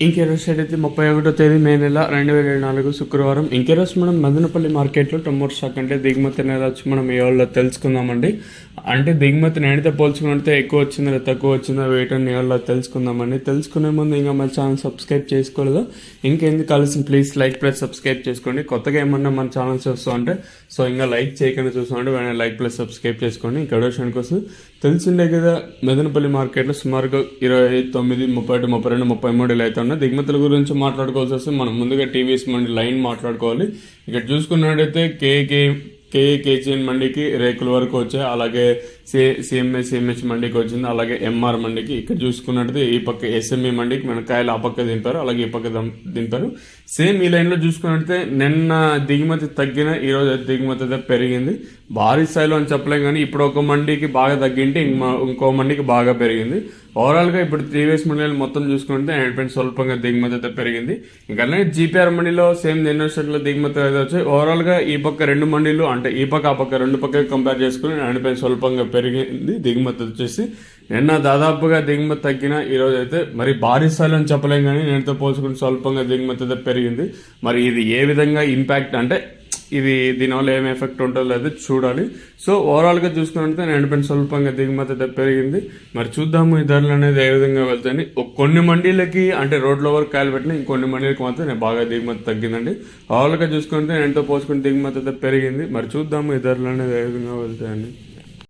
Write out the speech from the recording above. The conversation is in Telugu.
ఇంకెరోజు అయితే 31వ తేదీ మే నెల 2024 శుక్రవారం. ఇంకెరోజు మనం మదనపల్లి మార్కెట్లో టొమాటో స్టాక్ అంటే దిగుమతి అనేది వచ్చి మనం ఏ వాళ్ళు తెలుసుకుందామండి. అంటే దిగుమతి నేనైతే పోల్చుకుంటే ఎక్కువ వచ్చిందా తక్కువ వచ్చిందా వెయిట్ అని వాళ్ళు తెలుసుకుందామండి. తెలుసుకునే ముందు ఇంకా మన ఛానల్ సబ్స్క్రైబ్ చేసుకోలేదు, ఇంకెందుకు కలిసి ప్లీజ్ లైక్ ప్లస్ సబ్స్క్రైబ్ చేసుకోండి. కొత్తగా ఏమన్నా మన ఛానల్ చూస్తూ అంటే సో ఇంకా లైక్ చేయకుండా చూస్తామంటే వెంటనే లైక్ ప్లస్ సబ్స్క్రైబ్ చేసుకోండి. ఇంకా విషయానికి వస్తే తెలిసిండే కదా, మదనపల్లి మార్కెట్లో సుమారుగా 29, 30, 32, 33 ఇలా అయితే ఉన్నాయి. దిగుమతుల గురించి మాట్లాడుకోవాల్సి వస్తే మనం ముందుగా టీవీఎస్ మండి లైన్ మాట్లాడుకోవాలి. ఇక్కడ చూసుకున్నట్టయితే కేజీఎన్ మండికి రేకుల వరకు వచ్చాయి, అలాగే సిఎంహెచ్ మండికి వచ్చింది, అలాగే ఎంఆర్ మండికి. ఇక్కడ చూసుకున్నట్టయితే ఈ పక్క ఎస్ఎంఈ మండికి మన కాయలు ఆ పక్క దింపారు, అలాగే ఈ పక్క దింపారు. సేమ్ ఈ లైన్లో చూసుకున్నట్టయితే నిన్న దిగుమతి తగ్గిన ఈరోజు దిగుమతి అయితే పెరిగింది. భారీ స్థాయిలో అని చెప్పలేం, కానీ ఇప్పుడు ఒక మండికి బాగా తగ్గింటే ఇంకో మండికి బాగా పెరిగింది. ఓవరాల్గా ఇప్పుడు టీవీఎస్ మండలి మొత్తం చూసుకుంటే 9 స్వల్పంగా దిగుమతి అయితే పెరిగింది. ఇంకా అలాగే జీపీఆర్ మండిలో సేమ్ నిన్న దిగుమతి అయితే వచ్చాయి. ఓవరాల్గా ఈ పక్క రెండు మండీలు అంటే ఈ పక్క ఆ పక్క రెండు పక్క కంపేర్ చేసుకుని 9 స్వల్పంగా పెరిగింది దిగుమతి వచ్చేసి. నిన్న దాదాపుగా దిగుమతి తగ్గిన ఈరోజు అయితే మరి భారీ స్థాయిలో అని చెప్పలేం, కానీ నేనుతో పోల్చుకుని స్వల్పంగా దిగుమతి అయితే పెరిగింది. మరి ఇది ఏ విధంగా ఇంపాక్ట్ అంటే ఇది దీనివల్ల ఏం ఎఫెక్ట్ ఉంటుందో లేదు చూడాలి. సో ఓవరాల్గా చూసుకుంటే 9 స్వల్పంగా దిగుమతి అయితే పెరిగింది. మరి చూద్దాము ఈ ధరలు అనేది ఏ విధంగా వెళ్తాయని. కొన్ని మండీలకి అంటే రోడ్ల వరకు కాయలు పెట్టిన ఇంకొన్ని మండీలకి మాత్రం బాగా దిగుమతి తగ్గిందండి. ఓవరాల్గా చూసుకుంటే 9తో పోల్చుకుని దిగుమతి అయితే పెరిగింది. మరి చూద్దాము ఈ ధరలు అనేది ఏ విధంగా వెళ్తాయని.